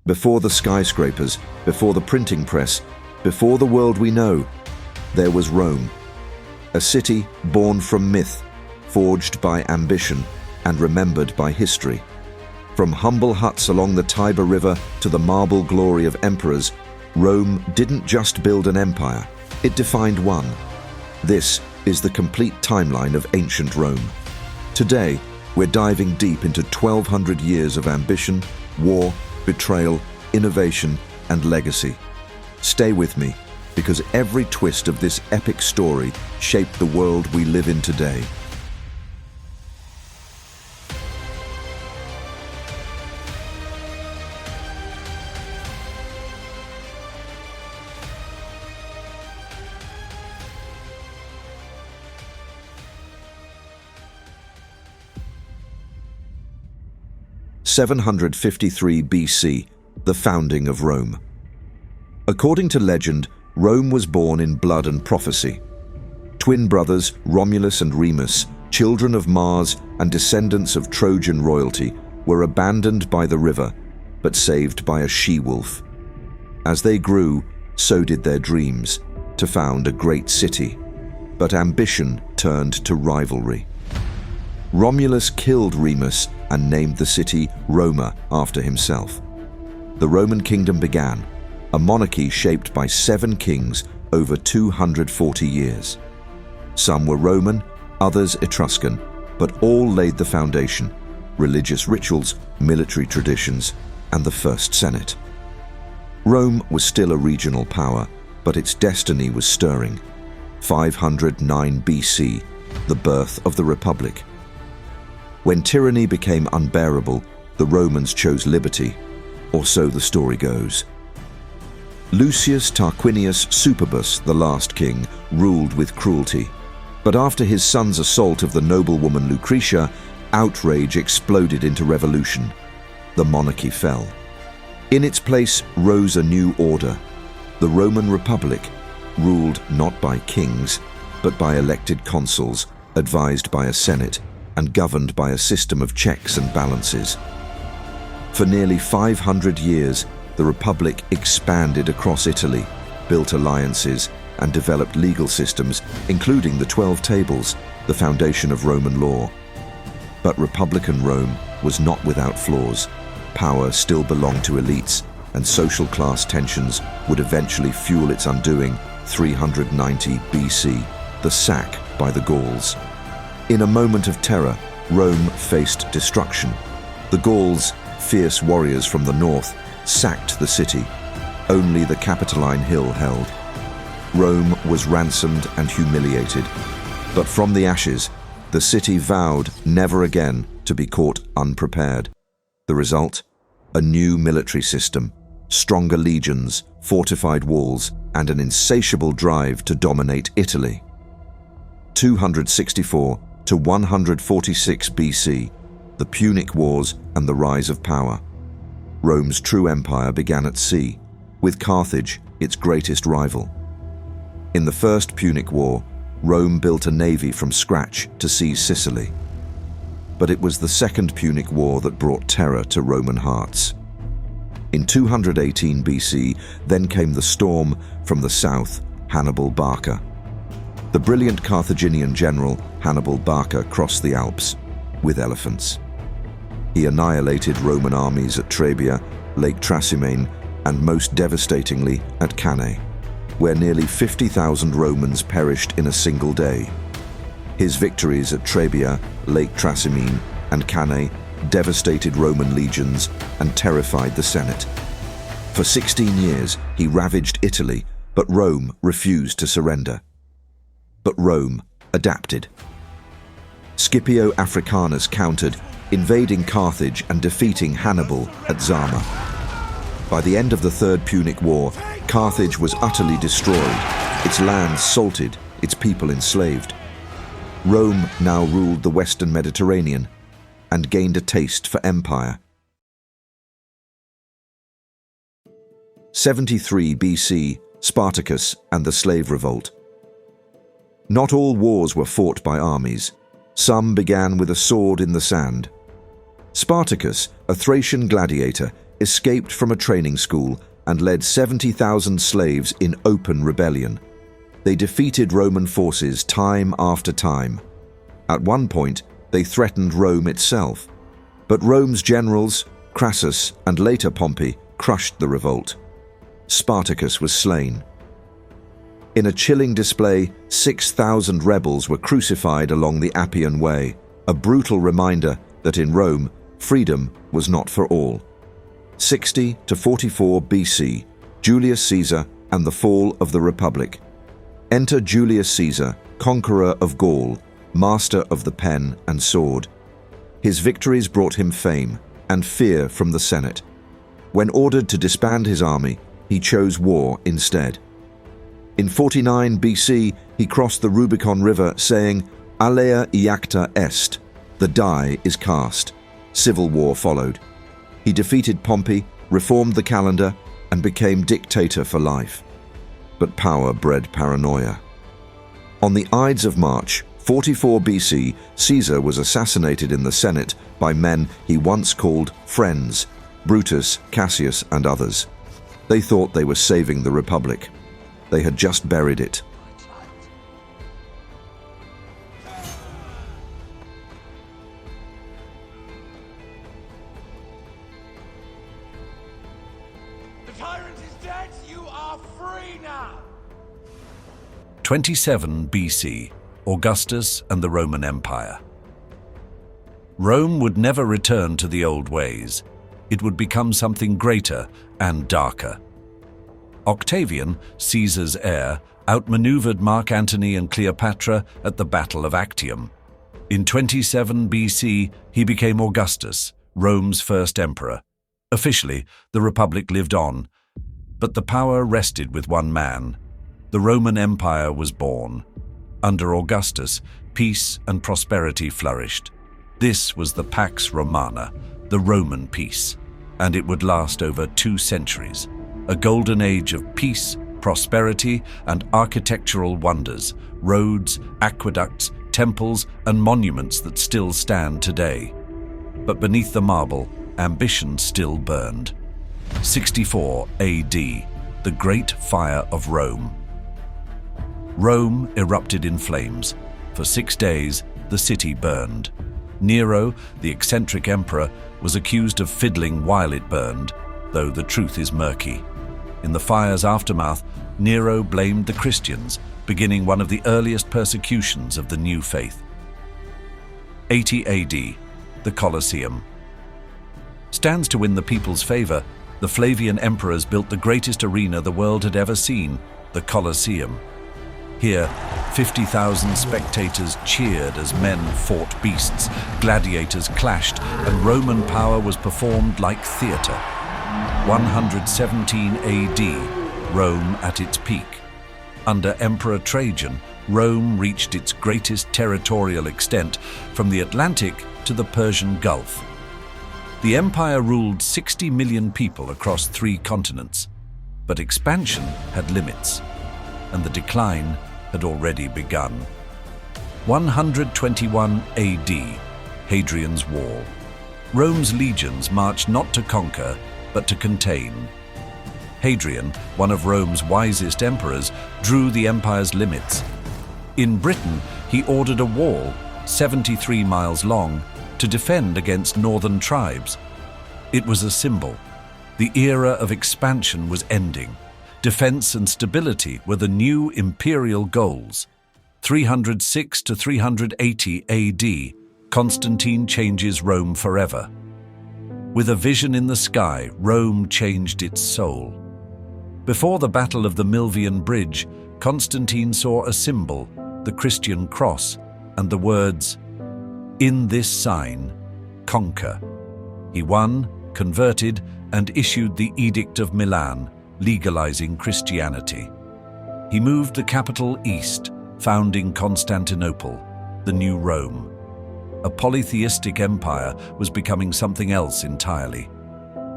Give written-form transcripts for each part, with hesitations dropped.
Before the skyscrapers, before the printing press, before the world we know, there was Rome. A city born from myth, forged by ambition, and remembered by history. From humble huts along the Tiber River to the marble glory of emperors, Rome didn't just build an empire, it defined one. This is the complete timeline of ancient Rome. Today, we're diving deep into 1,200 years of ambition, war, betrayal, innovation, and legacy. Stay with me, because every twist of this epic story shaped the world we live in today. (753 BC), the founding of Rome. According to legend, Rome was born in blood and prophecy. Twin brothers Romulus and Remus, children of Mars and descendants of Trojan royalty, were abandoned by the river, but saved by a she-wolf. As they grew, so did their dreams, to found a great city. But ambition turned to rivalry. Romulus killed Remus and named the city Roma after himself. The Roman kingdom began, a monarchy shaped by 7 kings over 240 years. Some were Roman, others Etruscan, but all laid the foundation: religious rituals, military traditions, and the first Senate. Rome was still a regional power, but its destiny was stirring. 509 BC, the birth of the Republic. When tyranny became unbearable, the Romans chose liberty, or so the story goes. Lucius Tarquinius Superbus, the last king, ruled with cruelty. But after his son's assault of the noblewoman Lucretia, outrage exploded into revolution. The monarchy fell. In its place rose a new order, the Roman Republic, ruled not by kings, but by elected consuls, advised by a senate, and governed by a system of checks and balances. For nearly 500 years, the Republic expanded across Italy, built alliances, and developed legal systems, including the 12 Tables, the foundation of Roman law. But Republican Rome was not without flaws. Power still belonged to elites, and social class tensions would eventually fuel its undoing. 390 BC, the sack by the Gauls. In a moment of terror, Rome faced destruction. The Gauls, fierce warriors from the north, sacked the city. Only the Capitoline Hill held. Rome was ransomed and humiliated. But from the ashes, the city vowed never again to be caught unprepared. The result? A new military system, stronger legions, fortified walls, and an insatiable drive to dominate Italy. 264 to 146 BC, the Punic Wars and the rise of power. Rome's true empire began at sea, with Carthage its greatest rival. In the First Punic War, Rome built a navy from scratch to seize Sicily. But it was the Second Punic War that brought terror to Roman hearts. In 218 BC, then came the storm from the south, Hannibal Barca. The brilliant Carthaginian general Hannibal Barca crossed the Alps with elephants. He annihilated Roman armies at Trebia, Lake Trasimene, and most devastatingly at Cannae, where nearly 50,000 Romans perished in a single day. His victories at Trebia, Lake Trasimene, and Cannae devastated Roman legions and terrified the Senate. For 16 years, he ravaged Italy, but Rome refused to surrender. But Rome adapted. Scipio Africanus countered, invading Carthage and defeating Hannibal at Zama. By the end of the Third Punic War, Carthage was utterly destroyed, its lands salted, its people enslaved. Rome now ruled the Western Mediterranean and gained a taste for empire. 73 BC, Spartacus and the slave revolt. Not all wars were fought by armies. Some began with a sword in the sand. Spartacus, a Thracian gladiator, escaped from a training school and led 70,000 slaves in open rebellion. They defeated Roman forces time after time. At one point, they threatened Rome itself. But Rome's generals, Crassus and later Pompey, crushed the revolt. Spartacus was slain. In a chilling display, 6,000 rebels were crucified along the Appian Way, a brutal reminder that in Rome, freedom was not for all. 60 to 44 BC, Julius Caesar and the fall of the Republic. Enter Julius Caesar, conqueror of Gaul, master of the pen and sword. His victories brought him fame and fear from the Senate. When ordered to disband his army, he chose war instead. In 49 BC, he crossed the Rubicon River saying, "Alea iacta est," the die is cast. Civil war followed. He defeated Pompey, reformed the calendar, and became dictator for life. But power bred paranoia. On the Ides of March, 44 BC, Caesar was assassinated in the Senate by men he once called friends, Brutus, Cassius, and others. They thought they were saving the Republic. They had just buried it. The tyrant is dead. You are free now. 27 BC, Augustus and the Roman Empire. Rome would never return to the old ways. It would become something greater and darker. Octavian, Caesar's heir, outmaneuvered Mark Antony and Cleopatra at the Battle of Actium. In 27 BC, he became Augustus, Rome's first emperor. Officially, the Republic lived on, but the power rested with one man. The Roman Empire was born. Under Augustus, peace and prosperity flourished. This was the Pax Romana, the Roman peace, and it would last over 2 centuries. A golden age of peace, prosperity, and architectural wonders, roads, aqueducts, temples, and monuments that still stand today. But beneath the marble, ambition still burned. 64 AD, the Great Fire of Rome. Rome erupted in flames. For 6 days, the city burned. Nero, the eccentric emperor, was accused of fiddling while it burned, though the truth is murky. In the fire's aftermath, Nero blamed the Christians, beginning one of the earliest persecutions of the new faith. 80 AD, the Colosseum. Stands to win the people's favor, the Flavian emperors built the greatest arena the world had ever seen, the Colosseum. Here, 50,000 spectators cheered as men fought beasts, gladiators clashed, and Roman power was performed like theater. 117 AD, Rome at its peak. Under Emperor Trajan, Rome reached its greatest territorial extent from the Atlantic to the Persian Gulf. The empire ruled 60 million people across 3 continents, but expansion had limits, and the decline had already begun. 121 AD, Hadrian's Wall. Rome's legions marched not to conquer, but to contain. Hadrian, one of Rome's wisest emperors, drew the empire's limits. In Britain, he ordered a wall, 73 miles long, to defend against northern tribes. It was a symbol. The era of expansion was ending. Defense and stability were the new imperial goals. 306 to 380 AD, Constantine changes Rome forever. With a vision in the sky, Rome changed its soul. Before the Battle of the Milvian Bridge, Constantine saw a symbol, the Christian cross, and the words, "In this sign, conquer." He won, converted, and issued the Edict of Milan, legalizing Christianity. He moved the capital east, founding Constantinople, the new Rome. A polytheistic empire was becoming something else entirely.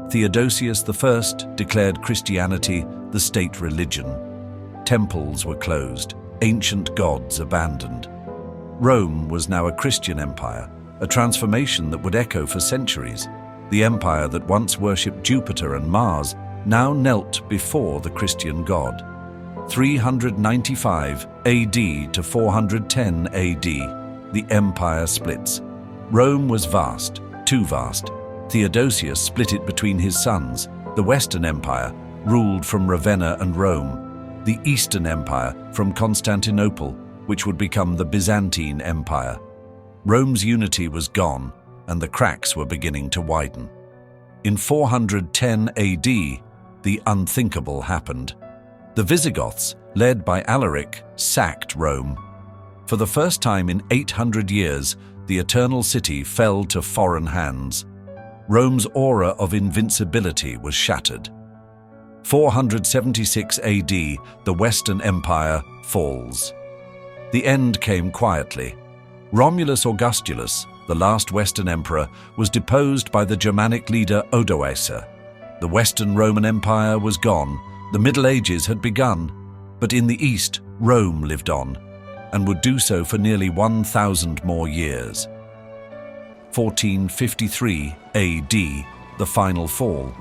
Theodosius I declared Christianity the state religion. Temples were closed, ancient gods abandoned. Rome was now a Christian empire, a transformation that would echo for centuries. The empire that once worshipped Jupiter and Mars now knelt before the Christian god. 395 AD to 410 AD, the empire splits. Rome was vast, too vast. Theodosius split it between his sons. The Western Empire ruled from Ravenna and Rome. The Eastern Empire from Constantinople, which would become the Byzantine Empire. Rome's unity was gone, and the cracks were beginning to widen. In 410 AD, the unthinkable happened. The Visigoths, led by Alaric, sacked Rome. For the first time in 800 years, the Eternal City fell to foreign hands. Rome's aura of invincibility was shattered. 476 AD, the Western Empire falls. The end came quietly. Romulus Augustus, the last Western emperor, was deposed by the Germanic leader Odoacer. The Western Roman Empire was gone. The Middle Ages had begun. But in the East, Rome lived on, and would do so for nearly 1,000 more years. 1453 AD, the final fall.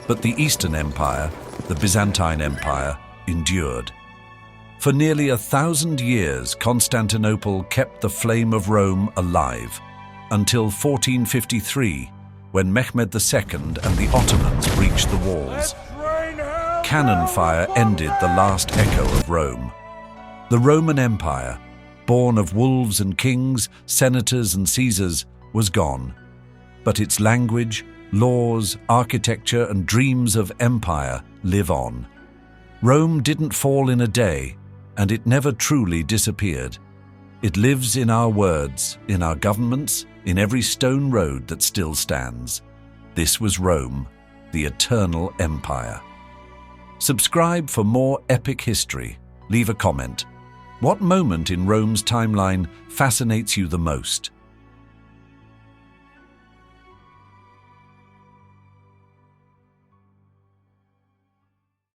But the Eastern Empire, the Byzantine Empire, endured. For nearly 1,000 years, Constantinople kept the flame of Rome alive, until 1453, when Mehmed II and the Ottomans breached the walls. Cannon fire ended the last echo of Rome. The Roman Empire, born of wolves and kings, senators and Caesars, was gone. But its language, laws, architecture, and dreams of empire live on. Rome didn't fall in a day, and it never truly disappeared. It lives in our words, in our governments, in every stone road that still stands. This was Rome, the eternal empire. Subscribe for more epic history. Leave a comment. What moment in Rome's timeline fascinates you the most?